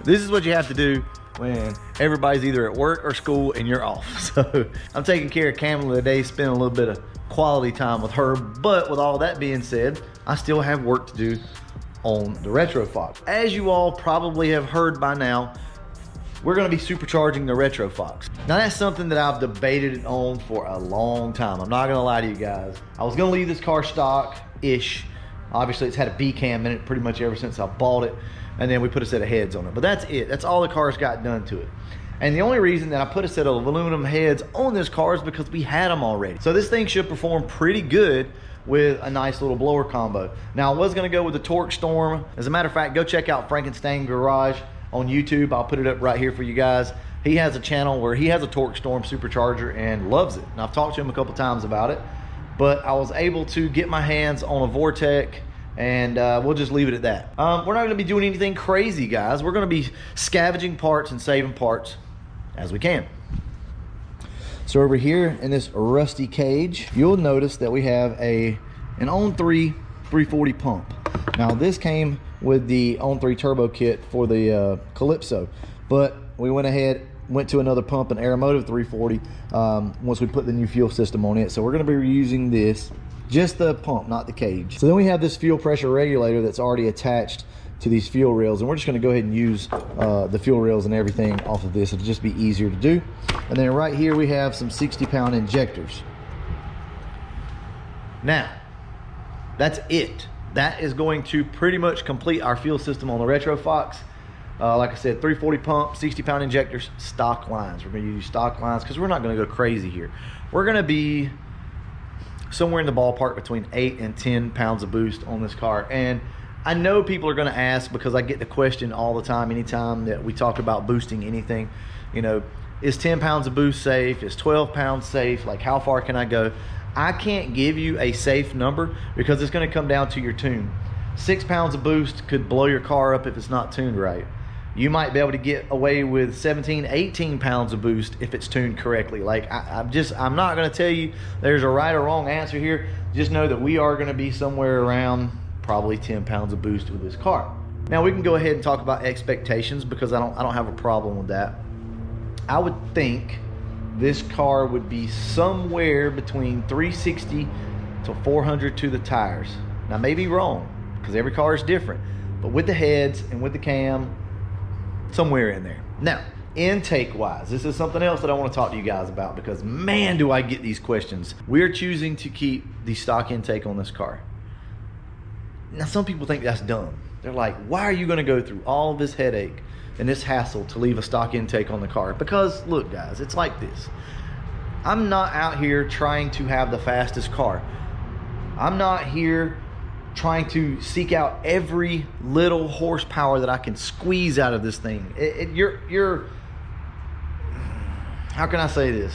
This is what you have to do when everybody's either at work or school and you're off. So I'm taking care of Camila today, spending a little bit of quality time with her. But with all that being said, I still have work to do on the Retro Fox. As you all probably have heard by now, we're gonna be supercharging the Retro Fox. Now that's something that I've debated on for a long time. I'm not gonna lie to you guys. I was gonna leave this car stock-ish. Obviously it's had a B cam in it pretty much ever since I bought it. And then we put a set of heads on it. But that's it. That's all the car's got done to it. And the only reason that I put a set of aluminum heads on this car is because we had them already. So this thing should perform pretty good with a nice little blower combo. Now I was gonna go with the Torque Storm. As a matter of fact, go check out Frankenstein Garage on YouTube. I'll put it up right here for you guys. He has a channel where he has a Torque Storm supercharger and loves it. And I've talked to him a couple times about it. But I was able to get my hands on a Vortec, and we'll just leave it at that. We're not gonna be doing anything crazy, guys. We're gonna be scavenging parts and saving parts as we can. So over here in this rusty cage, you'll notice that we have an On3 340 pump. Now this came with the On3 turbo kit for the Calypso, but we went to another pump, an Aeromotive 340, once we put the new fuel system on it. So we're gonna be reusing this, just the pump, not the cage. So then we have this fuel pressure regulator that's already attached to these fuel rails, and we're just gonna go ahead and use the fuel rails and everything off of this. It'll just be easier to do. And then right here we have some 60-pound injectors. Now, that's it. That is going to pretty much complete our fuel system on the Retro Fox. Like I said, 340 pump, 60-pound injectors, stock lines. We're gonna use stock lines because we're not gonna go crazy here. We're gonna be somewhere in the ballpark between 8 and 10 pounds of boost on this car. And I know people are gonna ask, because I get the question all the time, anytime that we talk about boosting anything, you know, is 10 pounds of boost safe? Is 12 pounds safe? Like, how far can I go? I can't give you a safe number because it's gonna come down to your tune. 6 pounds of boost could blow your car up if it's not tuned right. You might be able to get away with 17, 18 pounds of boost if it's tuned correctly. Like, I'm not gonna tell you there's a right or wrong answer here. Just know that we are gonna be somewhere around probably 10 pounds of boost with this car. Now we can go ahead and talk about expectations, because I don't have a problem with that. I would think this car would be somewhere between 360 to 400 to the tires. Now, I may be wrong, because every car is different, but with the heads and with the cam, somewhere in there. Now, intake wise, this is something else that I want to talk to you guys about, because man, do I get these questions. We're choosing to keep the stock intake on this car. Now, some people think that's dumb. They're like, why are you going to go through all this headache and this hassle to leave a stock intake on the car? Because look, guys, it's like this. I'm not out here trying to have the fastest car. I'm not here trying to seek out every little horsepower that I can squeeze out of this thing. You're how can I say this?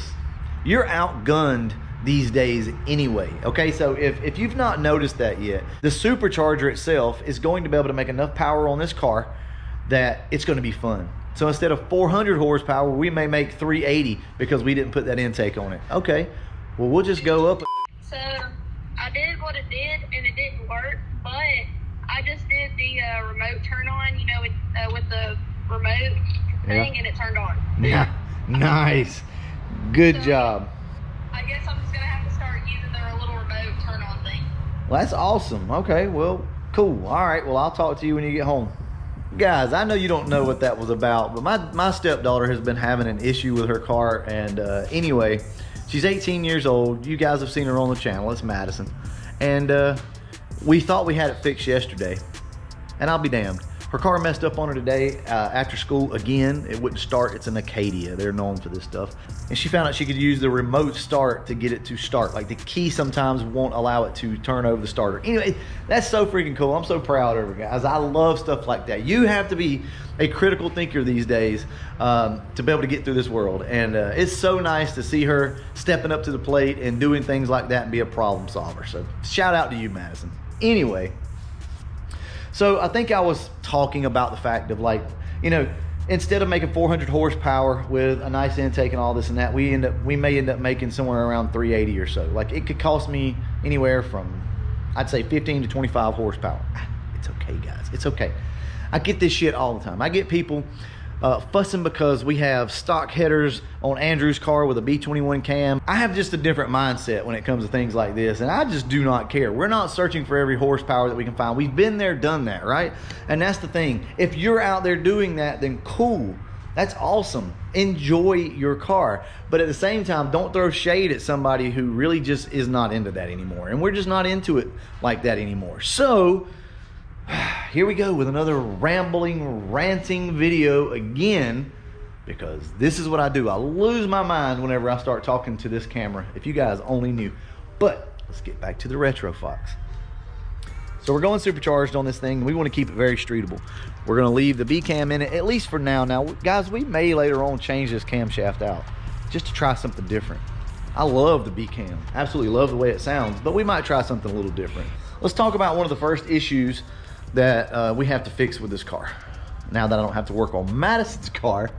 You're outgunned these days anyway. Okay, so if you've not noticed that yet, the supercharger itself is going to be able to make enough power on this car that it's going to be fun. So instead of 400 horsepower, we may make 380 because we didn't put that intake on it. Okay, well, we'll just go up. So I did what it did, and it didn't work, but I just did the remote turn on, you know, with the remote thing, and it turned on. Yeah, nice. Good job. I guess I'm just going to have to start using their little remote turn on thing. Well, that's awesome. Okay, well, cool. All right, well, I'll talk to you when you get home. Guys, I know you don't know what that was about, but my stepdaughter has been having an issue with her car, and anyway, she's 18 years old. You guys have seen her on the channel. It's Madison. And we thought we had it fixed yesterday, and I'll be damned. Her car messed up on her today after school again. It wouldn't start. It's an Acadia. They're known for this stuff. And she found out she could use the remote start to get it to start. Like, the key sometimes won't allow it to turn over the starter. Anyway, that's so freaking cool. I'm so proud of her, guys. I love stuff like that. You have to be a critical thinker these days to be able to get through this world. And it's so nice to see her stepping up to the plate and doing things like that and be a problem solver. So shout out to you, Madison. Anyway, so I think I was talking about the fact of, like, you know, instead of making 400 horsepower with a nice intake and all this and that, we may end up making somewhere around 380 or so. Like, it could cost me anywhere from, I'd say, 15 to 25 horsepower. It's okay, guys. It's okay. I get this shit all the time. I get people fussing because we have stock headers on Andrew's car with a B21 cam. I have just a different mindset when it comes to things like this, and I just do not care. We're not searching for every horsepower that we can find. We've been there, done that, right? And that's the thing. If you're out there doing that, then cool. That's awesome. Enjoy your car. But at the same time, don't throw shade at somebody who really just is not into that anymore. And we're just not into it like that anymore. So here we go with another rambling, ranting video again, because this is what I do. I lose my mind whenever I start talking to this camera, if you guys only knew. But let's get back to the Retro Fox. So we're going supercharged on this thing. We want to keep it very streetable. We're going to leave the B cam in it, at least for now. Now, guys, we may later on change this camshaft out just to try something different. I love the B cam. Absolutely love the way it sounds, but we might try something a little different. Let's talk about one of the first issues that we have to fix with this car. Now that I don't have to work on Madison's car,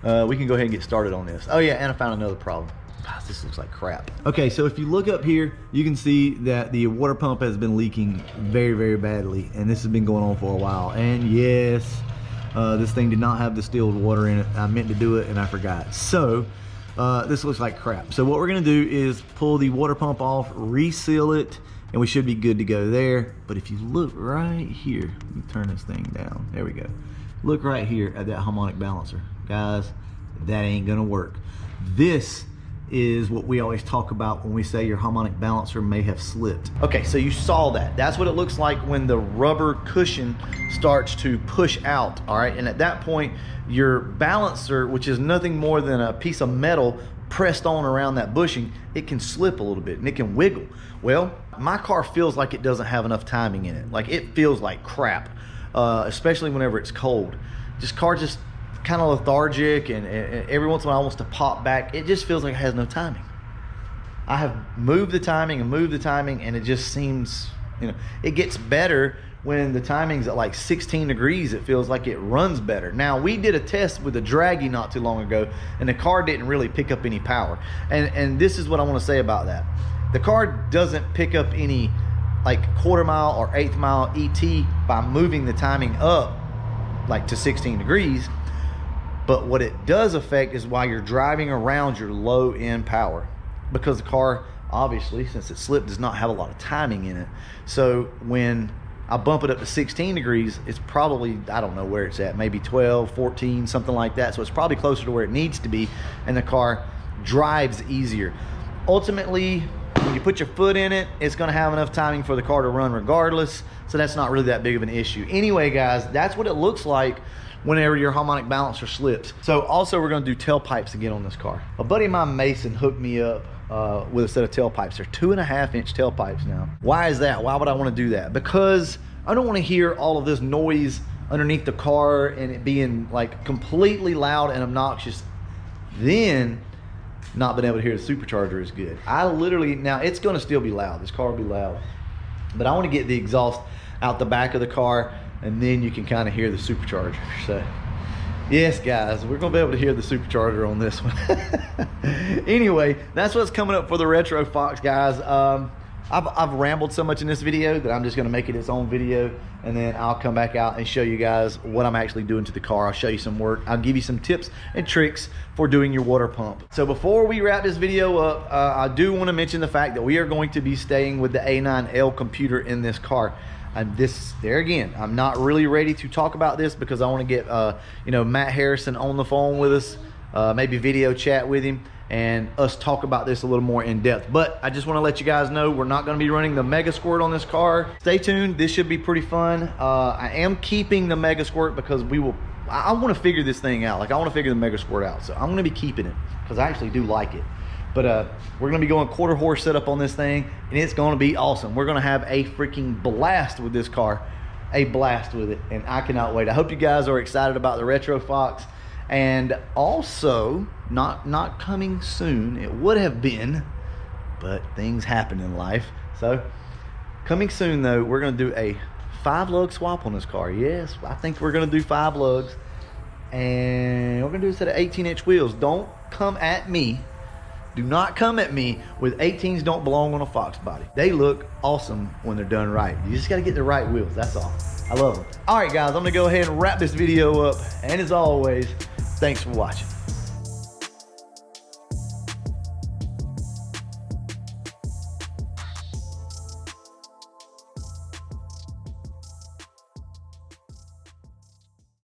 we can go ahead and get started on this. Oh yeah, and I found another problem. Gosh, this looks like crap. Okay, so if you look up here, you can see that the water pump has been leaking very, very badly, and this has been going on for a while. And yes, this thing did not have distilled water in it. I meant to do it and I forgot. So this looks like crap. So what we're gonna do is pull the water pump off, reseal it, and we should be good to go there. But if you look right here, let me turn this thing down. There we go. Look right here at that harmonic balancer. Guys, that ain't gonna work. This is what we always talk about when we say your harmonic balancer may have slipped. Okay, so you saw that. That's what it looks like when the rubber cushion starts to push out, all right? And at that point, your balancer, which is nothing more than a piece of metal pressed on around that bushing, it can slip a little bit and it can wiggle. Well, my car feels like it doesn't have enough timing in it. Like, it feels like crap, especially whenever it's cold. Car just kind of lethargic, and every once in a while wants to pop back. It just feels like it has no timing. I have moved the timing and moved the timing, and it just seems, you know, it gets better when the timing's at like 16 degrees. It feels like it runs better. Now, we did a test with a draggy not too long ago, and the car didn't really pick up any power. And this is what I want to say about that. The car doesn't pick up any like quarter mile or eighth mile ET by moving the timing up like to 16 degrees. But what it does affect is while you're driving around your low end power, because the car, obviously, since it slipped, does not have a lot of timing in it. So when I bump it up to 16 degrees, it's probably, I don't know where it's at, maybe 12, 14, something like that. So it's probably closer to where it needs to be, and the car drives easier. Ultimately, when you put your foot in it, it's gonna have enough timing for the car to run regardless. So that's not really that big of an issue. Anyway, guys, that's what it looks like whenever your harmonic balancer slips. So also, we're gonna do tailpipes again on this car. A buddy of mine, Mason, hooked me up with a set of tailpipes. They're 2.5-inch tailpipes now. Why is that? Why would I wanna do that? Because I don't wanna hear all of this noise underneath the car and it being like completely loud and obnoxious, then not being able to hear the supercharger is good. I literally, now it's gonna still be loud. This car will be loud, but I wanna get the exhaust out the back of the car, and then you can kind of hear the supercharger. So yes, guys, we're gonna be able to hear the supercharger on this one. Anyway, that's what's coming up for the Retro Fox, guys. I've rambled so much in this video that I'm just gonna make it its own video, and then I'll come back out and show you guys what I'm actually doing to the car. I'll show you some work. I'll give you some tips and tricks for doing your water pump. So before we wrap this video up, I do want to mention the fact that we are going to be staying with the A9L computer in this car. And there again, I'm not really ready to talk about this because I want to get you know, Matt Harrison on the phone with us, maybe video chat with him, and us talk about this a little more in depth. But I just want to let you guys know we're not going to be running the Mega Squirt on this car. Stay tuned. This should be pretty fun. I am keeping the Mega Squirt because I want to figure this thing out. Like, I want to figure the Mega Squirt out. So I'm going to be keeping it because I actually do like it. But we're going to be going quarter horse setup on this thing, and it's going to be awesome. We're going to have a freaking blast with this car. A blast with it, and I cannot wait. I hope you guys are excited about the Retro Fox. And also, not coming soon. It would have been, but things happen in life. So, coming soon though, we're going to do a 5-lug swap on this car. Yes, I think we're going to do 5 lugs. And we're going to do a set of 18-inch wheels. Don't come at me Do not come at me with 18s don't belong on a Fox body. They look awesome when they're done right. You just gotta get the right wheels, that's all. I love them. All right, guys, I'm gonna go ahead and wrap this video up. And as always, thanks for watching.